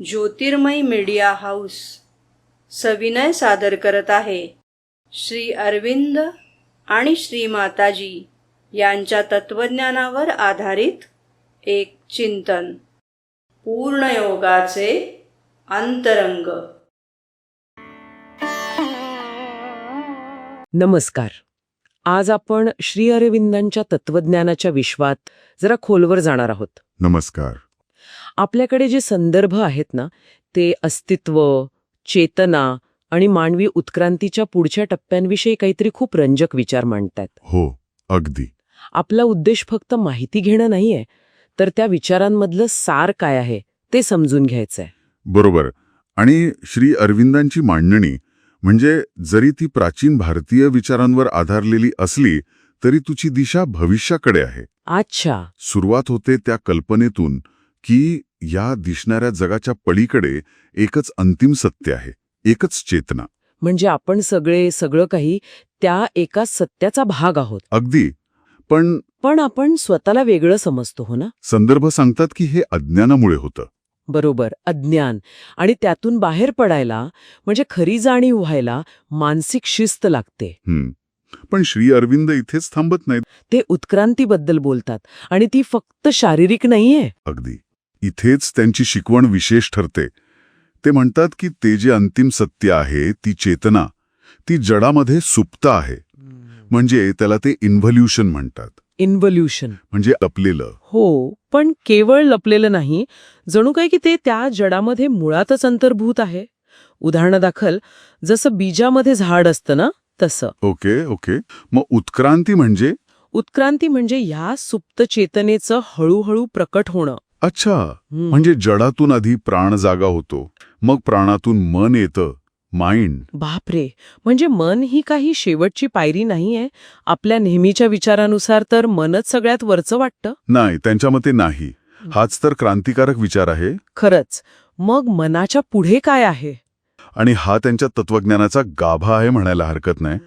ज्योतिर्मय media house सविनय सादर करत आहे श्री अरविंद आणि श्री माताजी यांच्या तत्वज्ञानावर आधारित एक चिंतन. पूर्णयोगाचे अंतरंग. नमस्कार. आज आपण श्री अरविंदांच्या तत्वज्ञानाच्या विश्वात जरा खोलवर जाणार आहोत. नमस्कार. आपल्याकडे जे संदर्भ आहेत ना, ते अस्तित्व, चेतना आणि मानवी उत्क्रांतीच्या पुढच्या टप्प्यांविषयी काहीतरी खूप रंजक विचार मांडतात. हो, अगदी. आपला उद्देश फक्त माहिती घेणं नाहीये, तर त्या विचारांमधलं सार काय आहे ते समजून घ्यायचंय. बरोबर. आणि श्री अरविंदांची मांडणी म्हणजे जरी ती प्राचीन भारतीय विचारांवर आधारलेली असली तरी तुझी दिशा भविष्याकडे आहे. अच्छा. सुरुवात होते त्या कल्पनेतून की या दिसणाऱ्या जगाच्या पलीकडे एकच अंतिम सत्य आहे, एकच चेतना. म्हणजे आपण सगळं काही त्या एका सत्याचा भाग आहोत. अगदी. पण आपण स्वतःला वेगळं समजतो, हो ना? संदर्भ सांगतात की हे अज्ञानामुळे होतं. बरोबर, अज्ञान. आणि त्यातून बाहेर पडायला म्हणजे खरी जाणीव व्हायला मानसिक शिस्त लागते. पण श्री अरविंद इथेच थांबत नाहीत. ते उत्क्रांतीबद्दल बोलतात आणि ती फक्त शारीरिक नाहीये. अगदी. इथेच त्यांची शिकवण विशेष ठरते. ते म्हणतात की ते जे अंतिम सत्य आहे, ती चेतना, ती जडामध्ये सुप्त आहे. म्हणजे त्याला ते इन्व्होल्यूशन म्हणतात. इन्व्होल्यूशन म्हणजे लपलेलं. हो, पण केवळ लपलेलं नाही, जणू काय की ते त्या जडामध्ये मुळातच अंतर्भूत आहे. उदाहरणादाखल जसं बीजामध्ये झाड असतं ना, तसं. ओके. मग उत्क्रांती म्हणजे? उत्क्रांती म्हणजे ह्या सुप्त चेतनेचं हळूहळू प्रकट होणं. अच्छा. म्हणजे जडातून आधी प्राण जागा होतो, मग प्राणातून मन येतं, माइंड. बापरे. म्हणजे मन ही काही शेवटची पायरी नाहीये. आपल्या नेहमीच्या विचारानुसार तर मनच सगळ्यात वरचं वाटतं. नाही, त्यांच्या मते नाही. हाच तर क्रांतिकारक विचार आहे. खरंच. मग मनाच्या पुढे काय आहे? आणि हा त्यांच्या तत्वज्ञानाचा गाभा आहे म्हणायला हरकत नाही.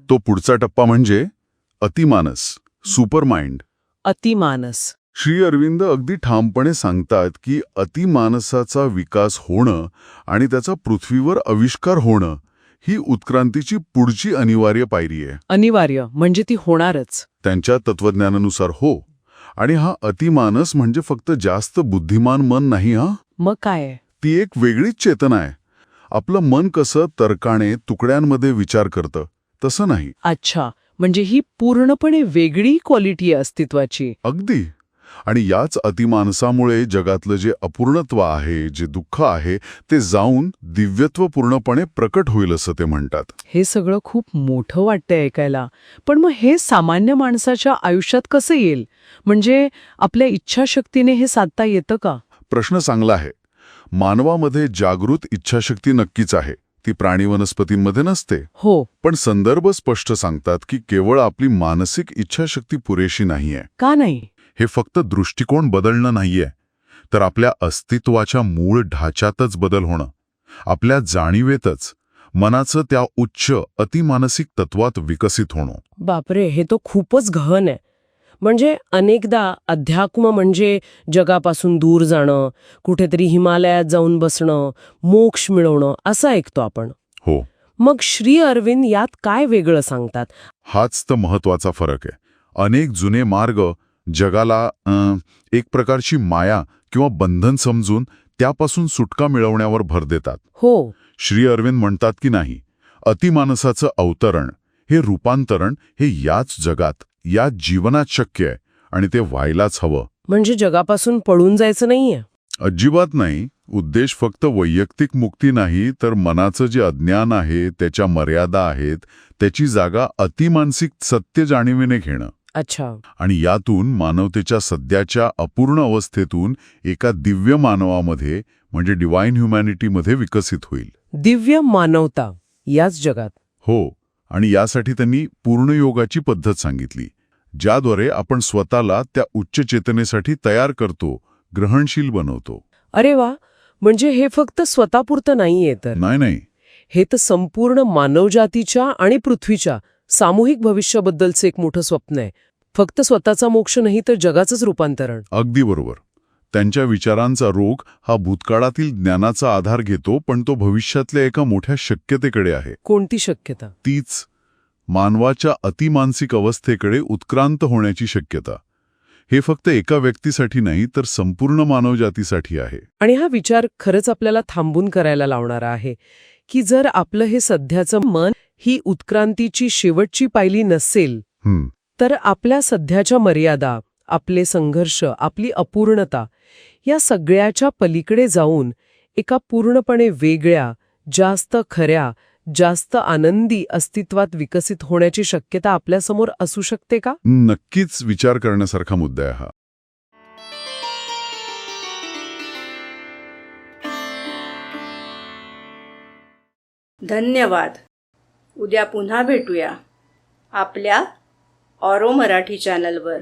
तो पुढचा टप्पा म्हणजे अतिमानस, सुपर माइंड. अतिमानस. श्री अरविंद अगदी ठामपणे सांगतात की अतिमानसाचा विकास होणं आणि त्याचा पृथ्वीवर आविष्कार होणं ही उत्क्रांतीची पुढची अनिवार्य पायरी आहे. अनिवार्य म्हणजे ती होणारच. त्यांच्या तत्वज्ञानानुसार हो. आणि हा अतिमानस म्हणजे फक्त जास्त बुद्धिमान मन नाही. मग काय आहे? ती एक वेगळीच चेतना आहे. आपलं मन कसं तर्काने तुकड्यांमध्ये विचार करतं तसं नाही. अच्छा. म्हणजे ही पूर्णपणे वेगळी क्वालिटी आहे अस्तित्वाची. अगदी. आणि याच अतिमानसामुळे जगातलं जे अपूर्णत्व आहे, जे दुःख आहे, ते जाऊन दिव्यत्व पूर्णपणे प्रकट होईल असं ते म्हणतात. हे सगळं खूप मोठं वाटतंय ऐकायला. पण मग हे सामान्य माणसाच्या आयुष्यात कसं येईल? म्हणजे आपल्या इच्छाशक्तीने हे साधता येतं का? प्रश्न चांगला आहे. मानवामध्ये जागृत इच्छाशक्ती नक्कीच आहे. ती प्राणी वनस्पतींमध्ये नसते. हो. पण संदर्भ स्पष्ट सांगतात की केवळ आपली मानसिक इच्छाशक्ती पुरेशी नाहीये. का नाही? हे फक्त दृष्टिकोन बदलणं नाहीये, तर आपल्या अस्तित्वाच्या मूळ ढाच्यातच बदल होणं, आपल्या जाणीवेतच, मनाचं त्या उच्च अतिमानसिक तत्वात विकसित होणं. बापरे, हे तो खूपच गहन आहे. म्हणजे अनेकदा अध्यात्म म्हणजे जगापासून दूर जाणं, कुठेतरी हिमालयात जाऊन बसणं, मोक्ष मिळवणं असं ऐकतो आपण. हो. मग श्री अरविंद यात काय वेगळं सांगतात? हाच तर महत्वाचा फरक आहे. अनेक जुने मार्ग जगाला एक प्रकारची माया किंवा बंधन समजून त्यापासून सुटका मिळवण्यावर भर देतात. हो. श्री अरविंद म्हणतात की नाही, अतिमानसाचं अवतरण, हे रूपांतरण हे याच जगात, या जीवनात शक्य आहे आणि ते व्हायलाच हवं. म्हणजे जगापासून पळून जायचं नाहीये? अजिबात नाही. उद्देश फक्त वैयक्तिक मुक्ती नाही, तर मनाचं जे अज्ञान आहे, त्याच्या मर्यादा आहेत, त्याची जागा अतिमानसिक सत्य जाणीवेने घेणं. अच्छा. आणि यातून मानवतेच्या सध्याच्या अपूर्ण अवस्थेतून एका दिव्य मानवामध्ये म्हणजे डिवाइन ह्युमॅनिटीमध्ये विकसित होईल. दिव्य मानवता याच जगात? हो. आणि यासाठी त्यांनी पूर्णयोगाची पद्धत सांगितली, ज्याद्वारे आपण स्वतःला त्या उच्च चेतनेसाठी तयार करतो, ग्रहणशील बनवतो. अरे वा. म्हणजे हे फक्त स्वतःपुरतं नाहीये तर? नाही. हे तर संपूर्ण मानवजातीच्या आणि पृथ्वीच्या सामूहिक भविष्याबद्दलचं एक मोठं स्वप्न आहे. फक्त स्वतःचा मोक्ष नाही तर जगाचंच रूपांतरण. अगदी बरोबर. त्यांच्या विचारांचा रोग हा भूतकाळातील ज्ञानाचा आधार घेतो, पण तो भविष्यातल्या एका मोठ्या शक्यतेकडे आहे. कोणती शक्यता? तीच मानवाच्या अतिमानसिक अवस्थेकडे उत्क्रांत होण्याची शक्यता. हे फक्त एका व्यक्तीसाठी नाही, तर संपूर्ण मानवजातीसाठी आहे. आणि हा विचार खरंच आपल्याला थांबून करायला लावणारा आहे की जर आपलं हे सध्याचं मन ही उत्क्रांतीची शेवटची पायरी नसेल, तर आपल्या सध्याच्या मर्यादा, आपले संघर्ष, आपली अपूर्णता या सगळ्याच्या पलीकडे जाऊन एका पूर्णपणे वेगळ्या, जास्त खऱ्या, जास्त आनंदी अस्तित्वात विकसित होण्याची शक्यता आपल्यासमोर असू शकते का? नक्कीच विचार करण्यासारखा मुद्दा आहे हा. धन्यवाद. उद्या पुन्हा भेटूया आपल्या ऑरो मराठी चॅनलवर.